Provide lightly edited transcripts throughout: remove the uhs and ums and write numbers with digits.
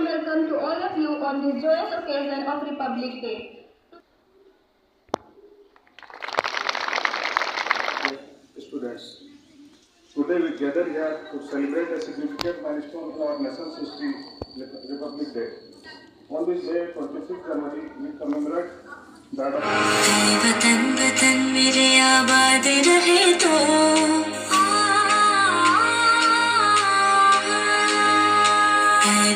warm welcome to all of you on this joyous occasion of Republic Day. Students, today we gather here to celebrate a significant milestone in our nation's history, Republic Day. On this day, 26 January, we commemorate the वतन वतन मेरे आबाद रहे तो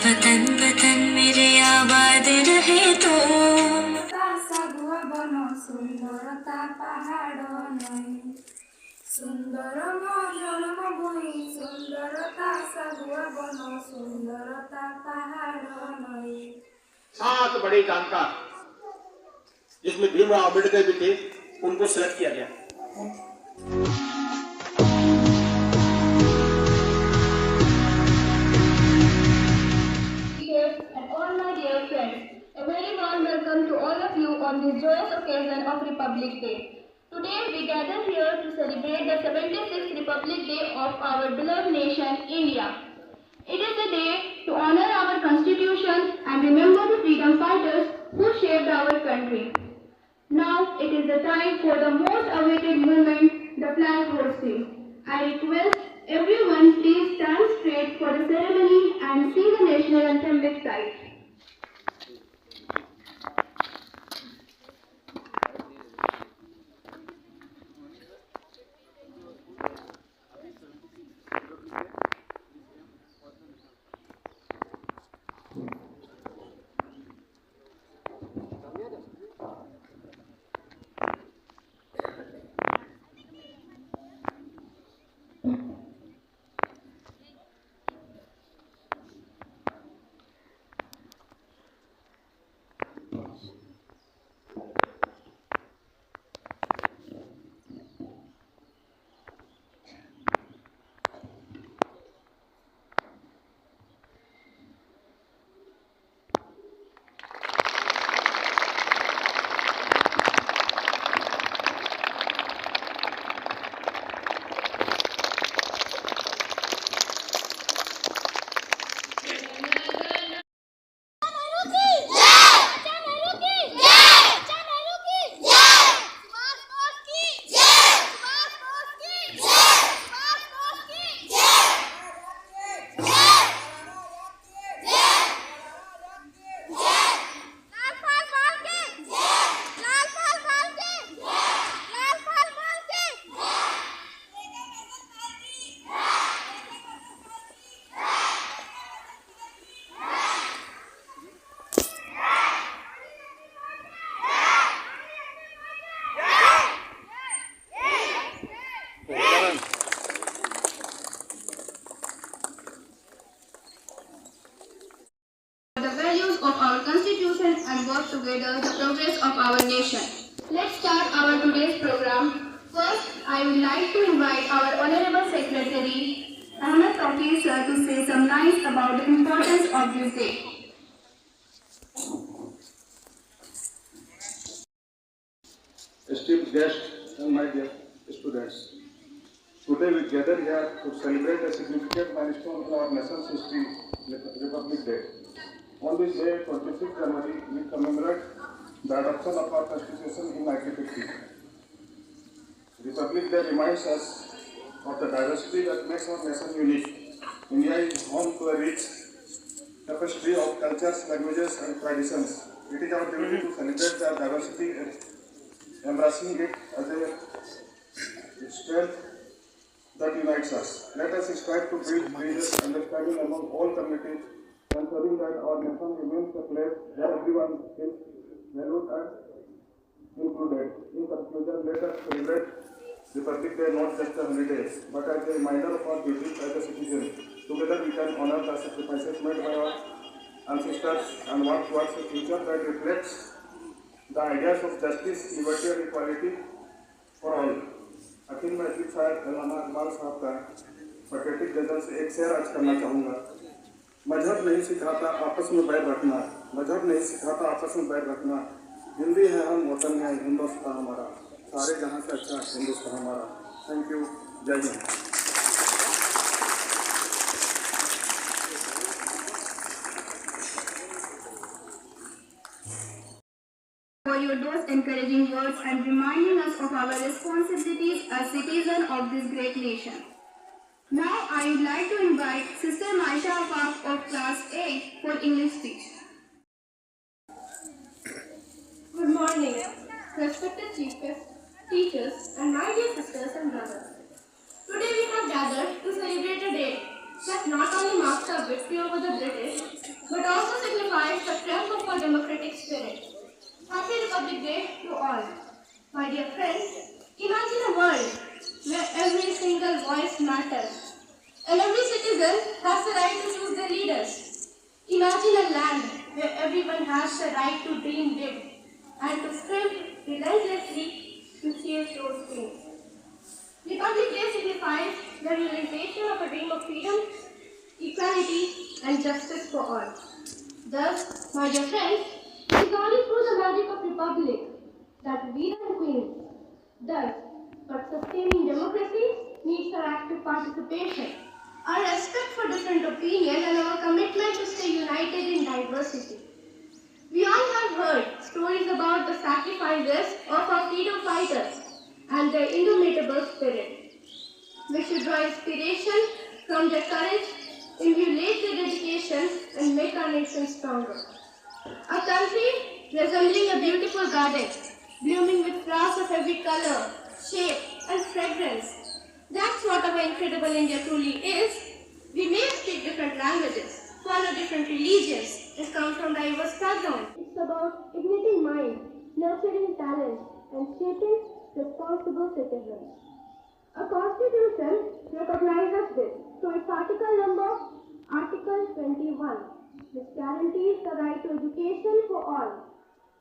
वतन वतन मेरे आबाद रहे तो सागुआ बनो सुंदरता पहाड़ नहीं सुंदर जन्म भूमि सुंदरता सागुआ बनो सुंदरता पहाड़ नहीं 7 बड़े जानकार जिसमें भीमराव अम्बेडकर भी थे, उनको सिलेक्ट किया गया। And all my dear friends, a very warm welcome to all of you on this joyous occasion of Republic Day. Today we gather here to celebrate the 76th Republic Day of our beloved nation, India. It is a day to honor our constitution and remember the freedom fighters who shaped our country. Now it is the time for the most awaited moment, the flag hoisting. I request everyone please stand straight for the ceremony and sing the national anthem with pride. And work together the progress of our nation. Let's start our today's program. First, I would like to invite our Honorable Secretary, Ahmed Tawqir sir, to say some lines about the importance of this day. esteemed guests and my dear students, today we gather here to celebrate a significant milestone in our nation's history, Republic Day. On this day, 26 January, we commemorate the adoption of our Constitution in 1950. Republic Day reminds us of the diversity that makes our nation unique. India is home to a rich tapestry of cultures, languages, and traditions. It is our duty to celebrate their diversity and embracing it as a strength that unites us. Let us strive to build bridges, understanding among all communities, ensuring that our nation remains a place where everyone feels valued and included. In conclusion, let us celebrate Republic Day not just a holiday, but as a reminder of our duties as a citizen. Together we can honor the sacrifices made by our ancestors and work towards a future that reflects the ideas of justice, liberty and equality for all. अखिल मैं अतीत साहब अल्लामा इकबाल साहब का patriotic गजल से एक शेर आज करना चाहूँगा। मजहब नहीं सिखाता आपस में बैर रखना, मजहब नहीं सिखाता आपस में बैर रखना, हिंदी है हम वतन है हिंदुस्तान हमारा, सारे जहाँ से अच्छा हिंदुस्तान हमारा। थैंक यू, जय Hind. your those encouraging words and reminding us of our responsibilities as citizens of this great nation. Now I would like to invite Sister Maisha Afaq of Class 8 for English speech. Good morning, respected chief guests, teachers, and my dear sisters and brothers. Today we have gathered to celebrate a day that not only marks our victory over the British, but also signifies the triumph of our democratic spirit. Happy Republic Day to all. My dear friends, imagine a world where every single voice matters and every citizen has the right to choose their leaders. Imagine a land where everyone has the right to dream big and to strive relentlessly to chase those dreams. Republic Day signifies the realization of a dream of freedom, equality, and justice for all. Thus, my dear friends, it is only through the magic of Republic that we and queens does, but sustaining democracy needs our active participation, our respect for different opinions, and our commitment to stay united in diversity. We all have heard stories about the sacrifices of our freedom fighters and their indomitable spirit. We should draw inspiration from their courage, emulate their dedication, and make our nation stronger. A country resembling a beautiful garden, blooming with flowers of every color, shape, and fragrance. That's what our incredible India truly is. We may speak different languages, follow different religions, and come from diverse backgrounds. It's about igniting mind, nurturing talent, and shaping responsible citizens. A constitution recognizes this through its Article 21, which guarantees the right to education for all.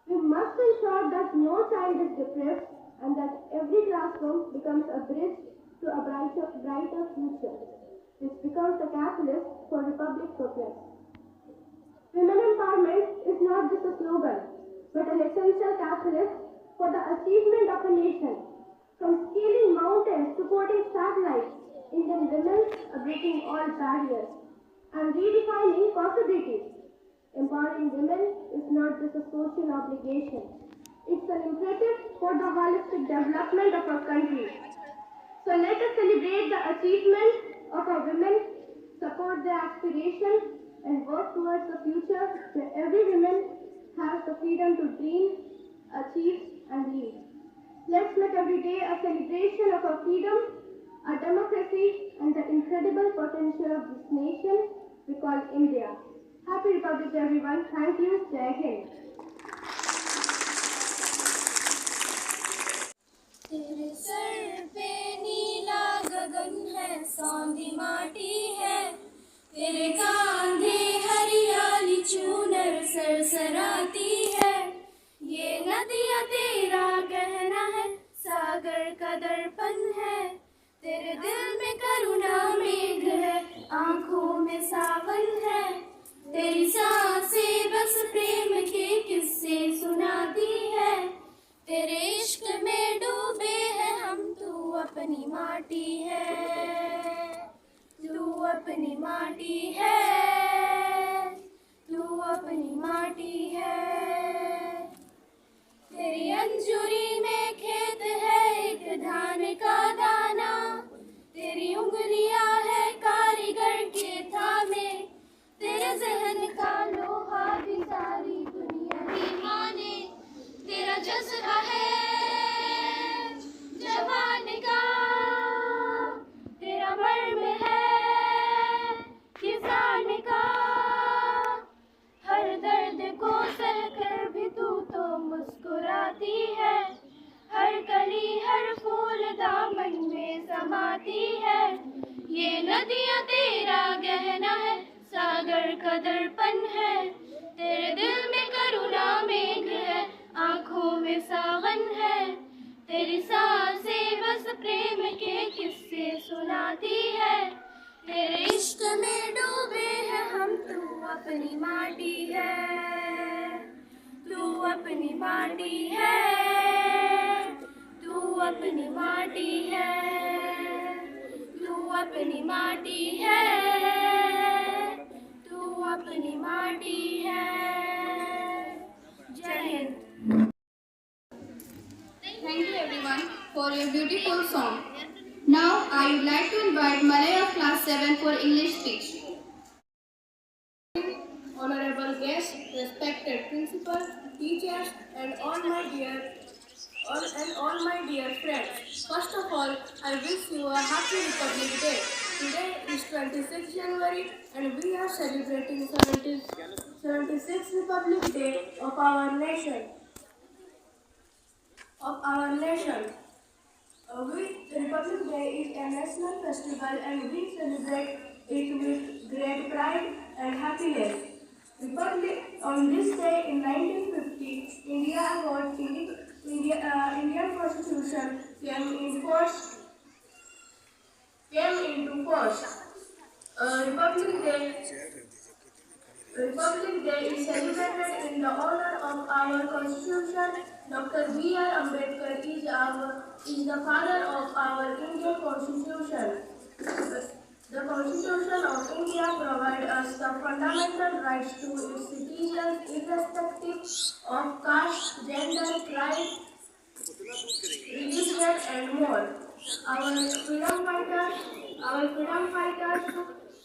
We must ensure that no child is deprived and that every classroom becomes a bridge to a brighter future, which becomes the catalyst for Republic progress. Women empowerment is not just a slogan, but an essential catalyst for the achievement of a nation. From scaling mountains to porting satellites, Indian women are breaking all barriers and redefining possibilities. Empowering women is not just a social obligation. It's an imperative for the holistic development of our country. So let us celebrate the achievement of our women, support their aspirations, and work towards a future where every woman has the freedom to dream, achieve, and lead. Let's make every day a celebration of our freedom, our democracy, and the incredible potential of this nation we call India. Happy Republic Day, everyone. Thank you. Jai Hind. तेरे sir पे नीला गगन है, सौंधी माटी है, तेरे कांधे हरियाली चूनर सरसराती है। ये नदियाँ तेरा गहना है, सागर का दर्पण है, तेरे दिल में करुणा मेघ है, आंखों में सावन है, तेरी सांसें बस प्रेम के किस्से सुनाती है, तेरे इश्क में डूबे हैं हम, तू अपनी माटी है, तू अपनी माटी है, तू अपनी माटी है। तेरी अंजुरी में खेत है एक धान का दाना, तेरी उंगलियां है कारीगर के थामे, तेरे जहन का लोहा भी सारी दुनिया ही माने, तेरा जज्बा है जवान का, तेरा मर्म है किसान का, हर दर्द को सहकर भी तू तो मुस्कुराती है, हर कली हर फूल दामन में समाती है। ये नदियाँ तेरा गहना है, सागर का दर्पण है, तेरे दिल में करुणा मेघ है, आंखों में सावन है, तेरी सांसें बस प्रेम के किस्से सुनाती है, तेरे इश्क में डूबे हैं हम, तू अपनी माटी है, तू अपनी माटी है, तू अपनी माटी है, तू अपनी माटी है, तू अपनी माटी है। जय Hind. for your beautiful song. Now I would like to invite Malay of class 7 for English speech. Honorable guests, respected principal, teachers, and all my dear friends. First of all, I wish you a happy Republic Day. Today is 26th January and we are celebrating 76th Republic Day of our nation. Republic Day is a national festival and we celebrate it with great pride and happiness. On this day in 1950, Indian Constitution came into force. Republic Day is celebrated in the honor of our Constitution. Dr. B.R. Ambedkar is the father of our Indian Constitution. The Constitution of India provides us the fundamental rights to its citizens irrespective of caste, gender, tribe, religion, and more. Our freedom fighters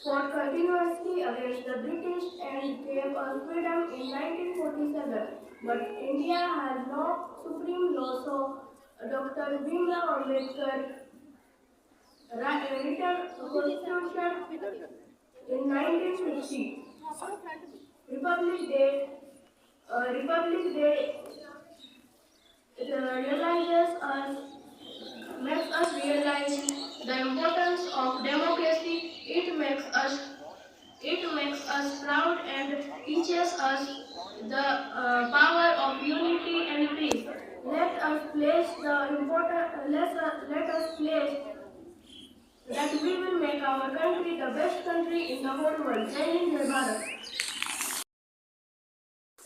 fought continuously against the British and gave us freedom in 1947. But India has no supreme law, so Dr. Bhimrao Ambedkar written Constitution in 1950. Republic Day makes us realize the importance of democracy. It makes us proud and teaches us the power of unity and peace. Let us place that we will make our country the best country in the whole world. Jai Hind, Jai Bharat.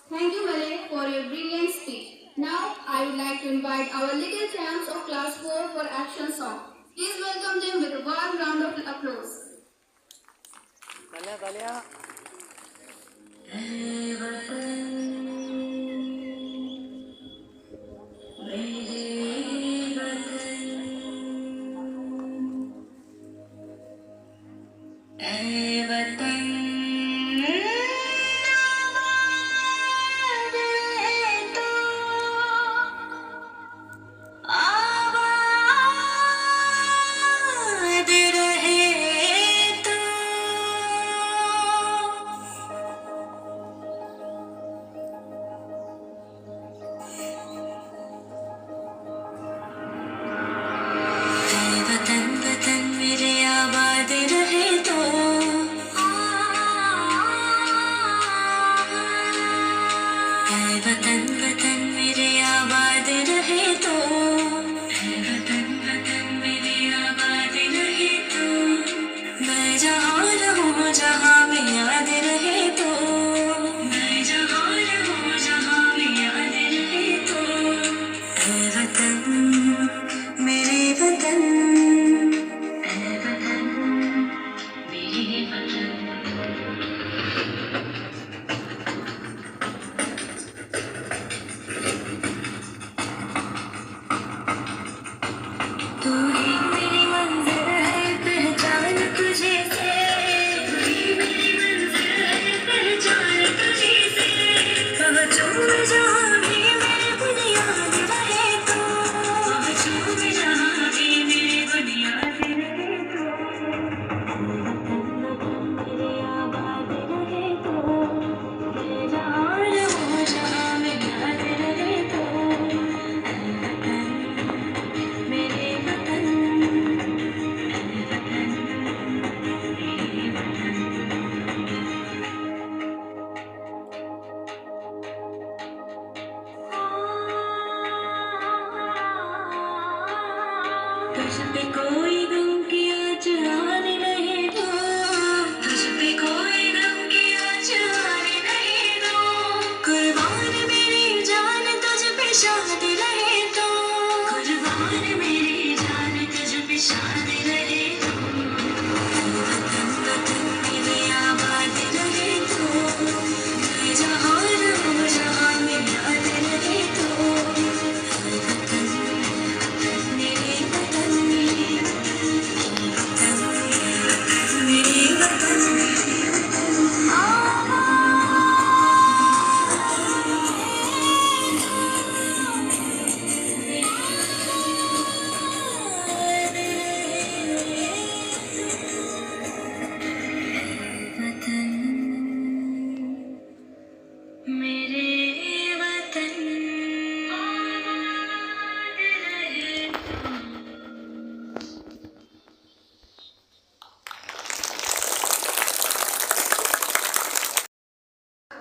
Thank you, Malay, for your brilliant speech. Now, I would like to invite our little champs of class 4 for action song. Please welcome them with a warm round of applause.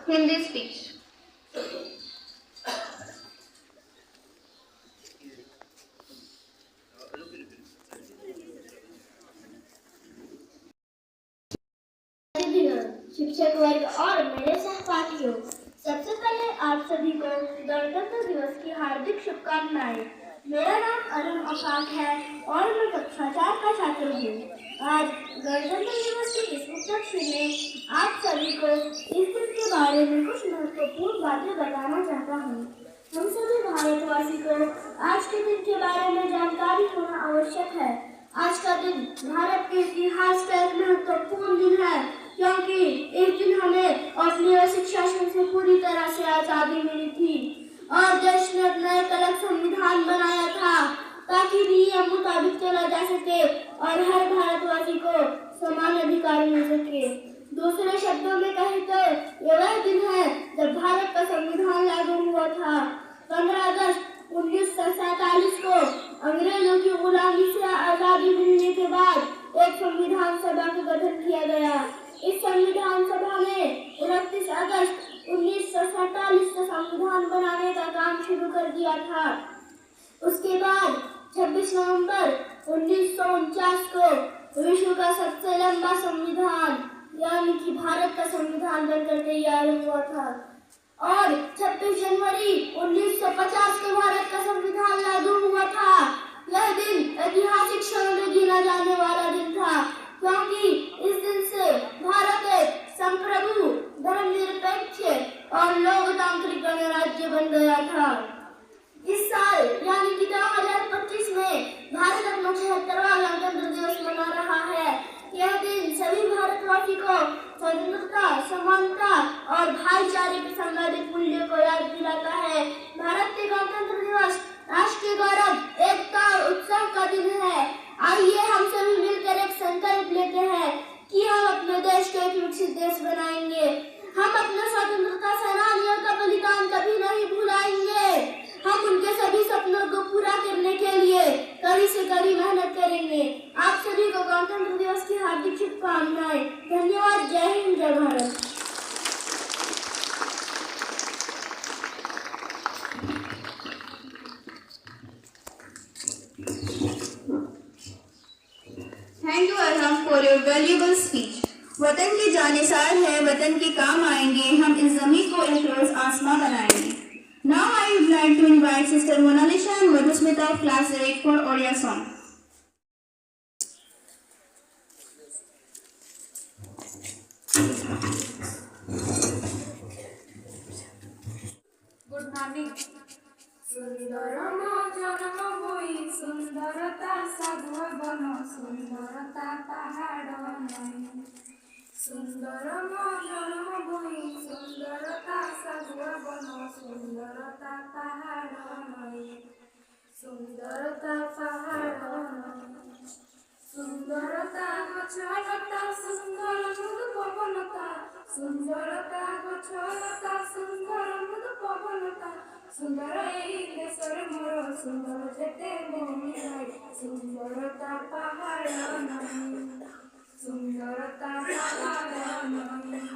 Hindi speech. शिक्षक वर्ग और मेरे सहपाठियों, सबसे पहले आप सभी को गणतंत्र दिवस की हार्दिक शुभकामनाएं। मेरा नाम अरुण अफाक है और मैं कक्षा 4 का छात्र हूँ। आज गणतंत्र दिवस के इस उपलक्ष्य में आप सभी को इस दिन के बारे में कुछ महत्वपूर्ण बातें बताना चाहता हूँ। हम सभी भारतवासी को आज के दिन के बारे में जानकारी होना आवश्यक है। आज का दिन भारत के इतिहास का एक महत्वपूर्ण दिन है, क्योंकि इस दिन हमें औपनिवेशिक शासन से पूरी तरह से आजादी मिली थी और देश ने अपना एक अलग संविधान बनाया था ताकि नियम मुताबिक चला जा सके और हर भारतवासी को समान अधिकार मिल सके। दूसरे शब्दों में कहें तो यह वह दिन है जब भारत का संविधान लागू हुआ था। 15 अगस्त 1947 को अंग्रेजों की गुलामी से आजादी मिलने के बाद एक संविधान सभा का गठन किया गया। इस संविधान सभा ने 29 अगस्त 1947 से संविधान बनाने का काम शुरू कर दिया था। उसके बाद 26 नवंबर 1949 को विश्व का सबसे लंबा संविधान यानी कि भारत का संविधान बनकर तैयार हुआ था और 26 जनवरी 1950 को भारत का संविधान लागू हुआ था। यह दिन ऐतिहासिक क्षण में गिना जाने वाला दिन था, क्योंकि इस दिन से भारत एक संप्रभु, धर्मनिरपेक्ष और लोकतांत्रिक गणराज्य बन गया था। इस साल यानी कि 2025 में भारत अपना 76वां गणतंत्र दिवस मना रहा है। यह दिन सभी भारतवासी को स्वतंत्रता, समानता और भाईचारे के संवैधानिक मूल्यों को याद दिलाता है। भारत के गणतंत्र दिवस राष्ट्रीय गौरव, एकता और उत्साह का दिन है। आइए हम सभी मिलकर एक संकल्प लेते हैं कि हम अपने देश को एक विकसित देश बनाएंगे। हम अपने स्वतंत्रता सेनानियों का बलिदान कभी नहीं भुलाएंगे। हम उनके सभी सपनों को पूरा करने के लिए कड़ी से कड़ी मेहनत करेंगे। आप सभी को गणतंत्र दिवस की हार्दिक शुभकामनाएं। धन्यवाद। जय हिंद, जय Bharat. Thank you Arham for your valuable speech. वतन के जानिसार है, वतन के काम आएंगे, हम इस ज़मीन को एक रोज आसमां बनाएंगे। Now I would like to invite Sister Monalisha and Madhusmita of Class 8 for Oriya song. Good morning. सुंदरमा जन्म भूई सुंदरता साधु बन सुंदरता पहाड़ नहीं। सुंदरमा जन्म भूई सुंदरता साधु बन सुंदरता पहाड़ नहीं। सुंदरता पहाड़ नहीं। सुंदरता गछलता सुंदर मुद पवनता। सुंदरता गछलता सुंदर मुद पवनता। सुंदर एई देशर मोर सुंदर जेते भूमि भाई। सुंदरता पहाड़ नहीं। सुंदरता पहाड़ नहीं।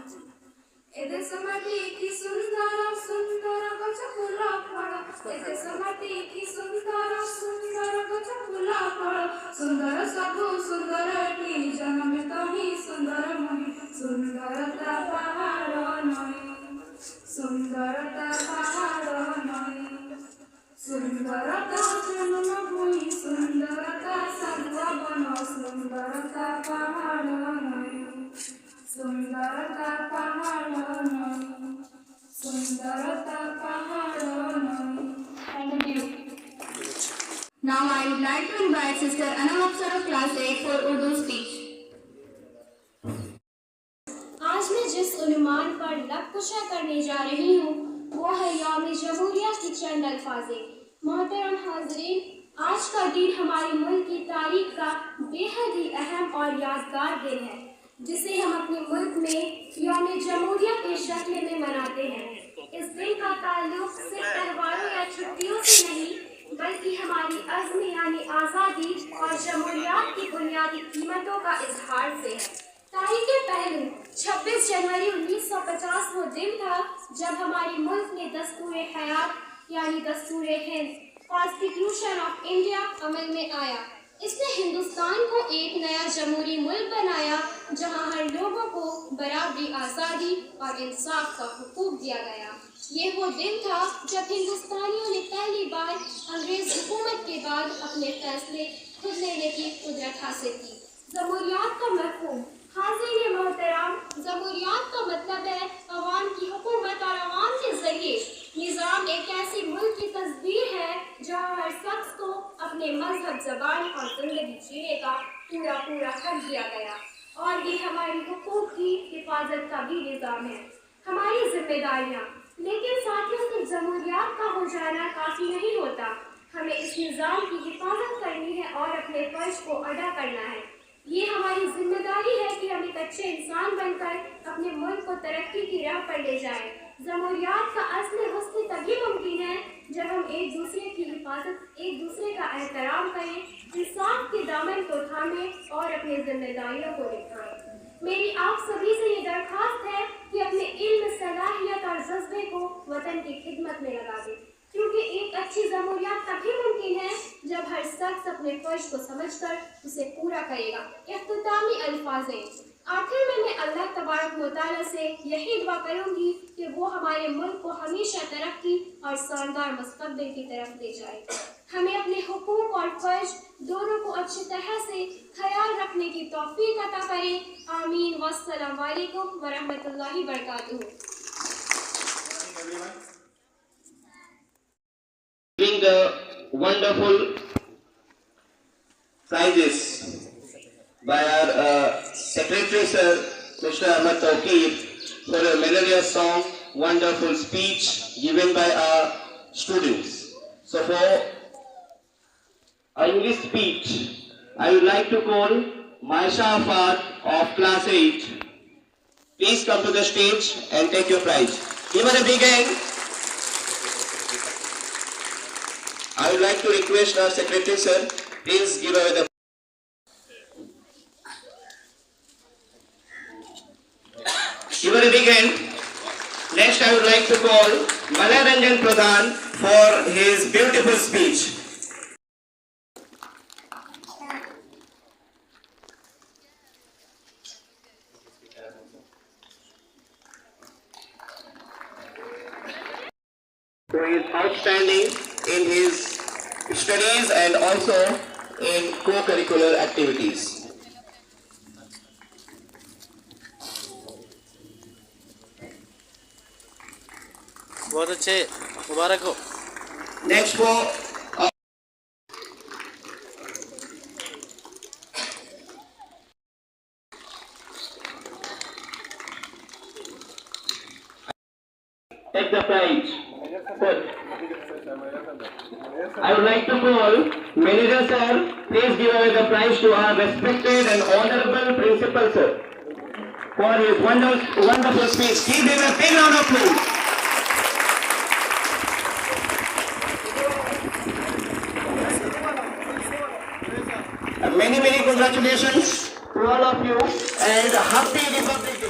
ए देश माटी की सुंदर सुंदर गछ फूल फल। ए देश माटी की सुंदर सुंदर गछ फूल फल। सुंदर सबु सुंदर की जन्म तही सुंदर मही। सुंदरता पहाड़ नहीं। सुंदरता पहाड़ नहीं। सुंदरता जन्म भूमि सुंदरता साधु बन सुंदरता पहाड़ नहीं। सुंदरता पहाड़ नहीं। सुंदरता पहाड़ नहीं। Thank you. Now I would like to invite Sister Anam Afsar of Class 8 for Urdu speech. आज मैं जिस उन्वान पर नक्शा करने जा रही हूँ वो है यौम जमहूरिया की चंद अल्फाज़े। मोहतरम हाज़रीन, आज का दिन हमारे मुल्क की तारीख का बेहद ही अहम और यादगार दिन है, जिसे हम अपने मुल्क में यौम जमहूरिया के शक्ल में मनाते हैं। इस दिन का ताल्लुक सिर्फ त्योहारों या छुट्टियों से नहीं, बल्कि हमारी अज़्म यानी आज़ादी और जमहूरियत की बुनियादी कीमतों का इजहार से है। तारीख पहलू 26 जनवरी 1950 को दिन था जब हमारे मुल्क में दस्तूर हयात यानी दस्तूर हिंद कॉन्स्टिट्यूशन ऑफ इंडिया अमल में आया। इसने हिंदुस्तान को एक नया जमहूरी मुल्क बनाया जहां हर लोगों को बराबरी, आज़ादी और इंसाफ का हुकूक दिया गया। ये वो दिन था जब हिंदुस्तानियों ने पहली बार अंग्रेज हुकूमत के बाद अपने फैसले खुद लेने की कुदरत हासिल की। जमहूरियत का मफ़हूम हाज़िरीन मोहतरम, जमहूरियत का मतलब है अवाम की हुकूमत और अवाम के जरिए निज़ाम एक ऐसी मुल्क की तस्वीर है जहाँ हर शख्स को अपने मजहब, ज़बान और ज़िंदगी जीने का पूरा हक दिया गया और ये हमारी हुकूक की हिफाजत का भी निज़ाम है, हमारी जिम्मेदारियाँ। लेकिन साथियों, सिर्फ जमहूरियत का हो जाना काफ़ी नहीं होता, हमें इस निज़ाम की हिफाजत करनी है और अपने फ़र्ज को अदा करना है। ये हमारी जिम्मेदारी है कि हम एक अच्छे इंसान बनकर अपने मुल्क को तरक्की की राह पर ले जाएं। जमहूरियत का असली हुस्न तभी मुमकिन है जब हम एक दूसरे की हिफाजत, एक दूसरे का एहतराम करें, इंसाफ के दामन को थामें और अपनी जिम्मेदारियों को निभाएं। मेरी आप सभी से ये दरख्वास्त है कि अपने इल्म, सलाहियत और जज्बे को वतन की खिदमत में लगा दें, क्योंकि एक अच्छी जमहूरियत तभी मुमकिन है जब हर शख्स अपने फर्ज को समझकर उसे पूरा करेगा। इख्तितामी अल्फाज़, आखिर में मैं अल्लाह तबारक व तआला से यही दुआ करूंगी कि वो हमारे मुल्क को हमेशा तरक्की और शानदार मुस्तक़बिल की तरफ ले जाए। हमें अपने हुकूक और फर्ज दोनों को अच्छी तरह से ख्याल रखने की तौफीक अता करें। आमीन। वस्सलाम वालेकुम व रहमतुल्लाहि व बरकातुहू। Giving the wonderful prizes by our Secretary Sir, Mr. Ahmad Tawqir, for a melodious song, wonderful speech given by our students. So for our English speech, I would like to call Maisha Afad of Class 8. Please come to the stage and take your prize. Give her a big hand. I would like to request our Secretary Sir, please give away the. Give her a big hand. Next, I would like to call Malaranjan Pradhan for his beautiful speech. Who is outstanding in his studies and also in co-curricular activities. बहुत अच्छे, मुबारक हो। Next for take the prize. I would like to call Manager Sir, please give away the prize to our respected and honorable Principal Sir for his wonderful speech. Give him a big round of applause. Many congratulations to all of you and happy Republic Day.